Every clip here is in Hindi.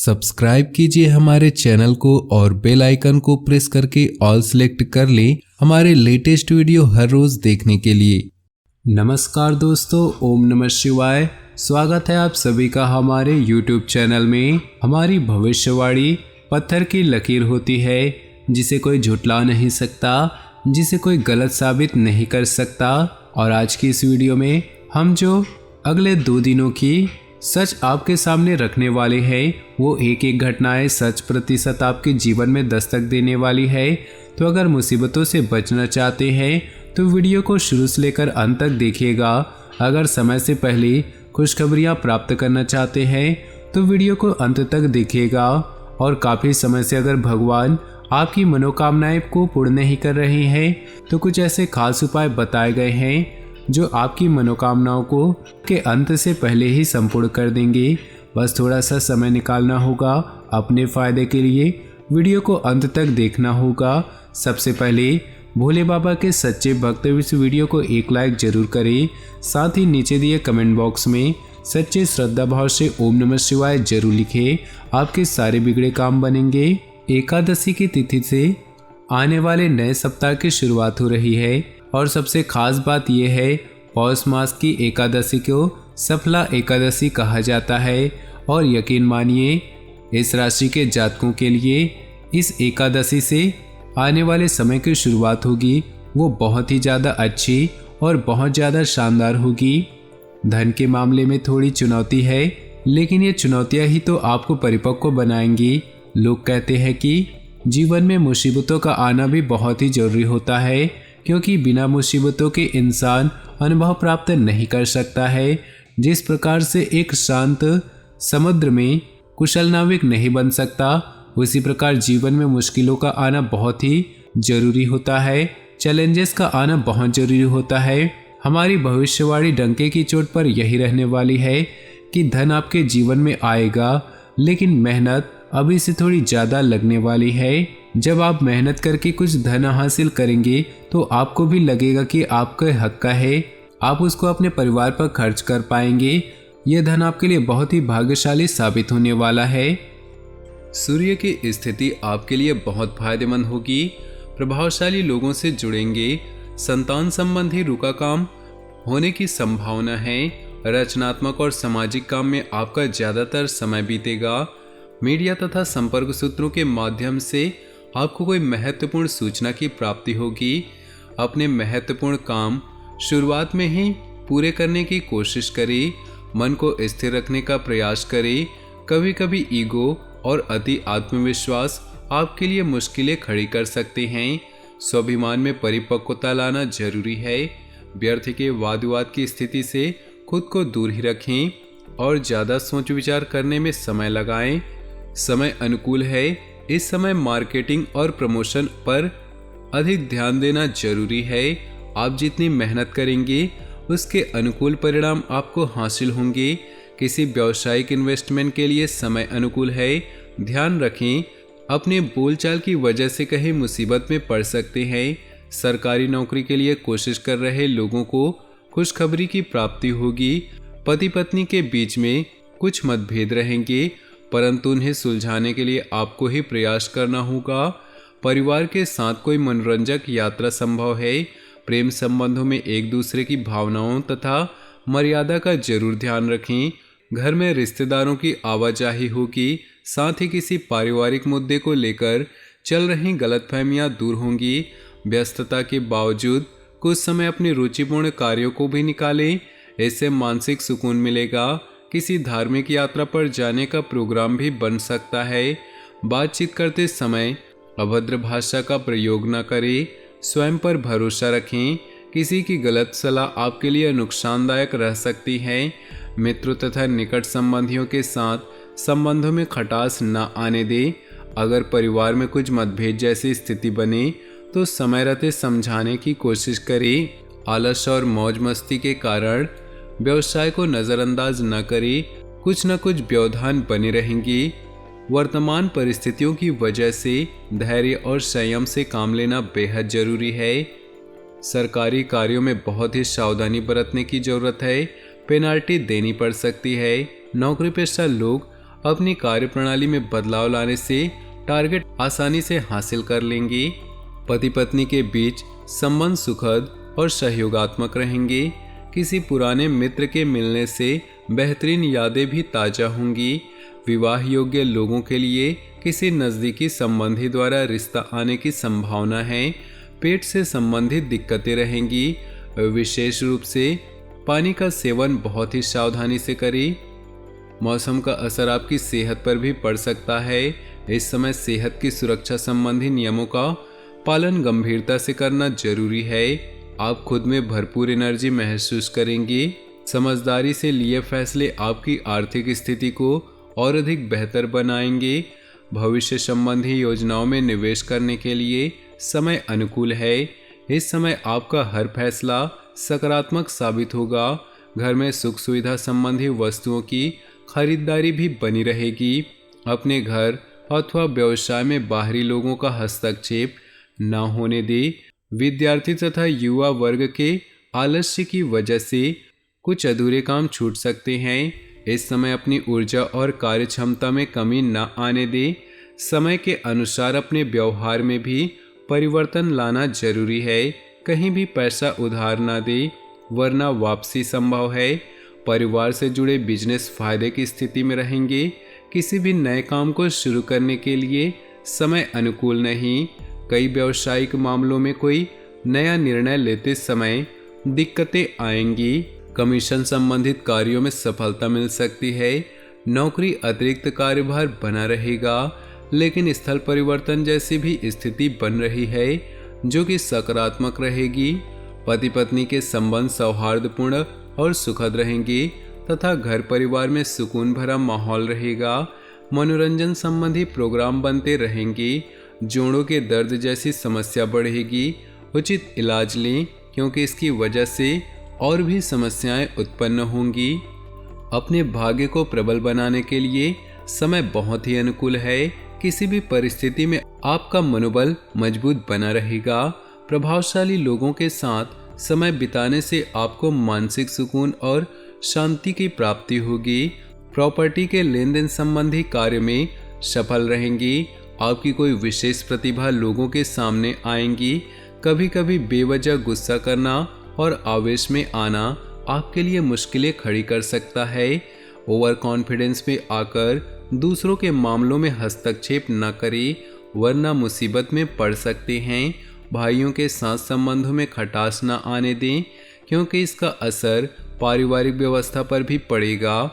सब्सक्राइब कीजिए हमारे चैनल को और बेल आइकन को प्रेस करके ऑल सेलेक्ट कर लें हमारे लेटेस्ट वीडियो हर रोज देखने के लिए। नमस्कार दोस्तों, ओम नमः शिवाय। स्वागत है आप सभी का हमारे YouTube चैनल में। हमारी भविष्यवाणी पत्थर की लकीर होती है जिसे कोई झुठला नहीं सकता, जिसे कोई गलत साबित नहीं कर सकता। और आज की इस वीडियो में हम जो अगले 2 दिनों की सच आपके सामने रखने वाले हैं वो एक एक घटनाएं 100% आपके जीवन में दस्तक देने वाली है। तो अगर मुसीबतों से बचना चाहते हैं तो वीडियो को शुरू से लेकर अंत तक देखिएगा। अगर समय से पहले खुशखबरियां प्राप्त करना चाहते हैं तो वीडियो को अंत तक देखिएगा। और काफ़ी समय से अगर भगवान आपकी मनोकामनाएं को पूर्ण नहीं कर रहे हैं तो कुछ ऐसे खास उपाय बताए गए हैं जो आपकी मनोकामनाओं को के अंत से पहले ही संपूर्ण कर देंगे। बस थोड़ा सा समय निकालना होगा अपने फायदे के लिए, वीडियो को अंत तक देखना होगा। सबसे पहले भोले बाबा के सच्चे भक्त इस वीडियो को एक लाइक जरूर करें। साथ ही नीचे दिए कमेंट बॉक्स में सच्चे श्रद्धा भाव से ओम नमः शिवाय जरूर लिखें। आपके सारे बिगड़े काम बनेंगे। एकादशी की तिथि से आने वाले नए सप्ताह की शुरुआत हो रही है और सबसे खास बात यह है पौष मास की एकादशी को सफला एकादशी कहा जाता है। और यकीन मानिए इस राशि के जातकों के लिए इस एकादशी से आने वाले समय की शुरुआत होगी वो बहुत ही ज़्यादा अच्छी और बहुत ज़्यादा शानदार होगी। धन के मामले में थोड़ी चुनौती है, लेकिन ये चुनौतियाँ ही तो आपको परिपक्व बनाएंगी। लोग कहते हैं कि जीवन में मुसीबतों का आना भी बहुत ही जरूरी होता है, क्योंकि बिना मुसीबतों के इंसान अनुभव प्राप्त नहीं कर सकता है। जिस प्रकार से एक शांत समुद्र में कुशल नाविक नहीं बन सकता, उसी प्रकार जीवन में मुश्किलों का आना बहुत ही जरूरी होता है। चैलेंजेस का आना बहुत जरूरी होता है। हमारी भविष्यवाणी डंके की चोट पर यही रहने वाली है कि धन आपके जीवन में आएगा, लेकिन मेहनत अभी से थोड़ी ज़्यादा लगने वाली है। जब आप मेहनत करके कुछ धन हासिल करेंगे तो आपको भी लगेगा कि आपके हक का है, आप उसको अपने परिवार पर खर्च कर पाएंगे। यह धन आपके लिए बहुत ही भाग्यशाली साबित होने वाला है। सूर्य की स्थिति आपके लिए बहुत फायदेमंद होगी। प्रभावशाली लोगों से जुड़ेंगे। संतान संबंधी रुका काम होने की संभावना है। रचनात्मक और सामाजिक काम में आपका ज़्यादातर समय बीतेगा। मीडिया तथा संपर्क सूत्रों के माध्यम से आपको कोई महत्वपूर्ण सूचना की प्राप्ति होगी। अपने महत्वपूर्ण काम शुरुआत में ही पूरे करने की कोशिश करें। मन को स्थिर रखने का प्रयास करें। कभी कभी ईगो और अति आत्मविश्वास आपके लिए मुश्किलें खड़ी कर सकते हैं। स्वाभिमान में परिपक्वता लाना जरूरी है। व्यर्थ के वाद विवाद की स्थिति से खुद को दूर ही रखें और ज़्यादा सोच विचार करने में समय लगाएं। समय अनुकूल है। इस समय मार्केटिंग और प्रमोशन पर अधिक ध्यान देना जरूरी है। आप जितनी मेहनत करेंगे उसके अनुकूल परिणाम आपको हासिल होंगे। किसी व्यावसायिक इन्वेस्टमेंट के लिए समय अनुकूल है। ध्यान रखें अपने बोलचाल की वजह से कहीं मुसीबत में पड़ सकते हैं। सरकारी नौकरी के लिए कोशिश कर रहे लोगों को खुशखबरी की प्राप्ति होगी। पति पत्नी के बीच में कुछ मतभेद रहेंगे, परंतु उन्हें सुलझाने के लिए आपको ही प्रयास करना होगा। परिवार के साथ कोई मनोरंजक यात्रा संभव है। प्रेम संबंधों में एक दूसरे की भावनाओं तथा मर्यादा का जरूर ध्यान रखें। घर में रिश्तेदारों की आवाजाही होगी। साथ ही किसी पारिवारिक मुद्दे को लेकर चल रही गलतफहमियां दूर होंगी। व्यस्तता के बावजूद कुछ समय अपनी रुचिपूर्ण कार्यों को भी निकालें, इससे मानसिक सुकून मिलेगा। किसी धार्मिक यात्रा पर जाने का प्रोग्राम भी बन सकता है। बातचीत करते समय अभद्र भाषा का प्रयोग न करें। स्वयं पर भरोसा रखें। किसी की गलत सलाह आपके लिए नुकसानदायक रह सकती है। मित्रों तथा निकट संबंधियों के साथ संबंधों में खटास न आने दें। अगर परिवार में कुछ मतभेद जैसी स्थिति बने तो समय रहते समझाने की कोशिश करें। आलस और मौज मस्ती के कारण व्यवसाय को नज़रअंदाज न करें। कुछ न कुछ व्यवधान बने रहेंगे। वर्तमान परिस्थितियों की वजह से धैर्य और संयम से काम लेना बेहद जरूरी है। सरकारी कार्यों में बहुत ही सावधानी बरतने की जरूरत है। पेनाल्टी देनी पड़ सकती है। नौकरी पेशा लोग अपनी कार्यप्रणाली में बदलाव लाने से टारगेट आसानी से हासिल कर लेंगे। पति पत्नी के बीच संबंध सुखद और सहयोगात्मक रहेंगे। किसी पुराने मित्र के मिलने से बेहतरीन यादें भी ताज़ा होंगी। विवाह योग्य लोगों के लिए किसी नज़दीकी संबंधी द्वारा रिश्ता आने की संभावना है। पेट से संबंधित दिक्कतें रहेंगी। विशेष रूप से पानी का सेवन बहुत ही सावधानी से करें। मौसम का असर आपकी सेहत पर भी पड़ सकता है। इस समय सेहत की सुरक्षा संबंधी नियमों का पालन गंभीरता से करना जरूरी है। आप खुद में भरपूर एनर्जी महसूस करेंगे। समझदारी से लिए फैसले आपकी आर्थिक स्थिति को और अधिक बेहतर बनाएंगे। भविष्य संबंधी योजनाओं में निवेश करने के लिए समय अनुकूल है। इस समय आपका हर फैसला सकारात्मक साबित होगा। घर में सुख सुविधा संबंधी वस्तुओं की खरीदारी भी बनी रहेगी। अपने घर अथवा व्यवसाय में बाहरी लोगों का हस्तक्षेप न होने दें। विद्यार्थी तथा युवा वर्ग के आलस्य की वजह से कुछ अधूरे काम छूट सकते हैं। इस समय अपनी ऊर्जा और कार्य क्षमता में कमी न आने दें। समय के अनुसार अपने व्यवहार में भी परिवर्तन लाना जरूरी है। कहीं भी पैसा उधार न दें, वरना वापसी संभव है। परिवार से जुड़े बिजनेस फायदे की स्थिति में रहेंगे। किसी भी नए काम को शुरू करने के लिए समय अनुकूल नहीं। कई व्यावसायिक मामलों में कोई नया निर्णय लेते समय दिक्कतें आएंगी। कमीशन संबंधित कार्यों में सफलता मिल सकती है। नौकरी अतिरिक्त कार्यभार बना रहेगा, लेकिन स्थल परिवर्तन जैसी भी स्थिति बन रही है जो कि सकारात्मक रहेगी। पति पत्नी के संबंध सौहार्दपूर्ण और सुखद रहेंगे तथा घर परिवार में सुकून भरा माहौल रहेगा। मनोरंजन संबंधी प्रोग्राम बनते रहेंगे। जोड़ों के दर्द जैसी समस्या बढ़ेगी। उचित इलाज लें, क्योंकि इसकी वजह से और भी समस्याएं उत्पन्न होंगी। अपने भाग्य को प्रबल बनाने के लिए समय बहुत ही अनुकूल है। किसी भी परिस्थिति में आपका मनोबल मजबूत बना रहेगा। प्रभावशाली लोगों के साथ समय बिताने से आपको मानसिक सुकून और शांति की प्राप्ति होगी। प्रॉपर्टी के लेन देन संबंधी कार्य में सफल रहेंगी। आपकी कोई विशेष प्रतिभा लोगों के सामने आएंगी। कभी कभी बेवजह गुस्सा करना और आवेश में आना आपके लिए मुश्किलें खड़ी कर सकता है। ओवर कॉन्फिडेंस में आकर दूसरों के मामलों में हस्तक्षेप न करें, वरना मुसीबत में पड़ सकते हैं। भाइयों के साथ संबंधों में खटास न आने दें, क्योंकि इसका असर पारिवारिक व्यवस्था पर भी पड़ेगा।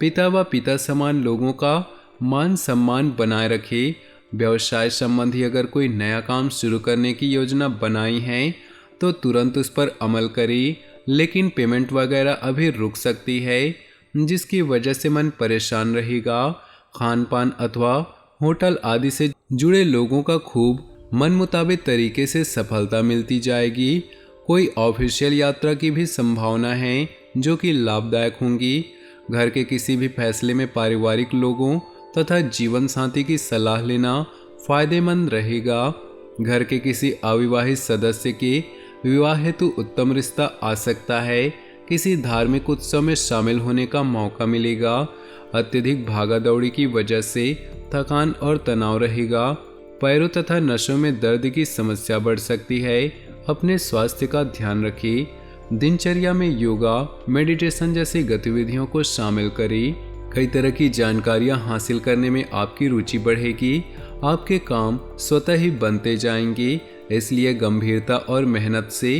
पिता व पिता समान लोगों का मान सम्मान बनाए रखें। व्यवसाय संबंधी अगर कोई नया काम शुरू करने की योजना बनाई है तो तुरंत उस पर अमल करें, लेकिन पेमेंट वगैरह अभी रुक सकती है, जिसकी वजह से मन परेशान रहेगा। खान पान अथवा होटल आदि से जुड़े लोगों का खूब मन मुताबिक तरीके से सफलता मिलती जाएगी। कोई ऑफिशियल यात्रा की भी संभावना है जो कि लाभदायक होंगी। घर के किसी भी फैसले में पारिवारिक लोगों तथा जीवन साथी की सलाह लेना फायदेमंद रहेगा। घर के किसी अविवाहित सदस्य के विवाह हेतु उत्तम रिश्ता आ सकता है। किसी धार्मिक उत्सव में शामिल होने का मौका मिलेगा। अत्यधिक भागा दौड़ी की वजह से थकान और तनाव रहेगा। पैरों तथा नसों में दर्द की समस्या बढ़ सकती है। अपने स्वास्थ्य का ध्यान रखें। दिनचर्या में योगा, मेडिटेशन जैसी गतिविधियों को शामिल करें। कई तरह की जानकारियां हासिल करने में आपकी रुचि बढ़ेगी। आपके काम स्वतः ही बनते जाएंगे, इसलिए गंभीरता और मेहनत से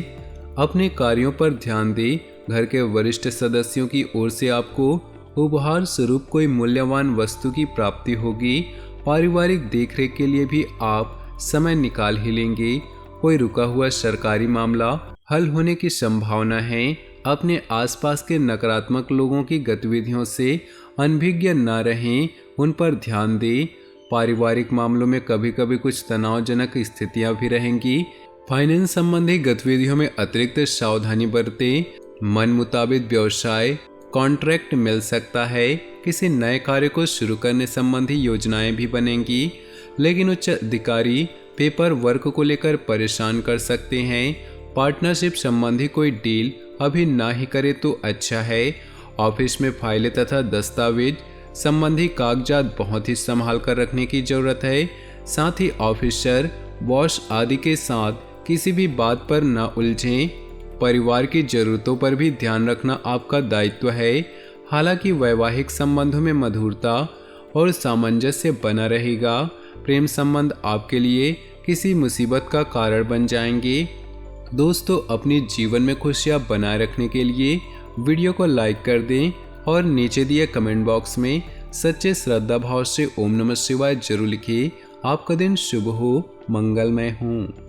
अपने कार्यों पर ध्यान दें। घर के वरिष्ठ सदस्यों की ओर से आपको उपहार स्वरूप कोई मूल्यवान वस्तु की प्राप्ति होगी। पारिवारिक देखरेख के लिए भी आप समय निकाल ही लेंगे। कोई रुका हुआ सरकारी मामला हल होने की संभावना है। अपने आसपास के नकारात्मक लोगों की गतिविधियों से अनभिज्ञ न रहें, उन पर ध्यान दें। पारिवारिक मामलों में कभी कभी कुछ तनावजनक स्थितियां भी रहेंगी। फाइनेंस संबंधी गतिविधियों में अतिरिक्त सावधानी बरतें। मन मुताबिक व्यवसाय कॉन्ट्रैक्ट मिल सकता है। किसी नए कार्य को शुरू करने संबंधी योजनाएं भी बनेंगी, लेकिन उच्च अधिकारी पेपर वर्क को लेकर परेशान कर सकते हैं। पार्टनरशिप संबंधी कोई डील अभी ना ही करे तो अच्छा है। ऑफिस में फाइलें तथा दस्तावेज संबंधी कागजात बहुत ही संभाल कर रखने की जरूरत है। साथ ही ऑफिसर, बॉस आदि के साथ किसी भी बात पर न उलझें। परिवार की जरूरतों पर भी ध्यान रखना आपका दायित्व है। हालांकि वैवाहिक संबंधों में मधुरता और सामंजस्य बना रहेगा। प्रेम संबंध आपके लिए किसी मुसीबत का कारण बन जाएंगे। दोस्तों, अपने जीवन में खुशियां बनाए रखने के लिए वीडियो को लाइक कर दें और नीचे दिए कमेंट बॉक्स में सच्चे श्रद्धा भाव से ओम नमः शिवाय जरूर लिखिए। आपका दिन शुभ हो, मंगलमय हो।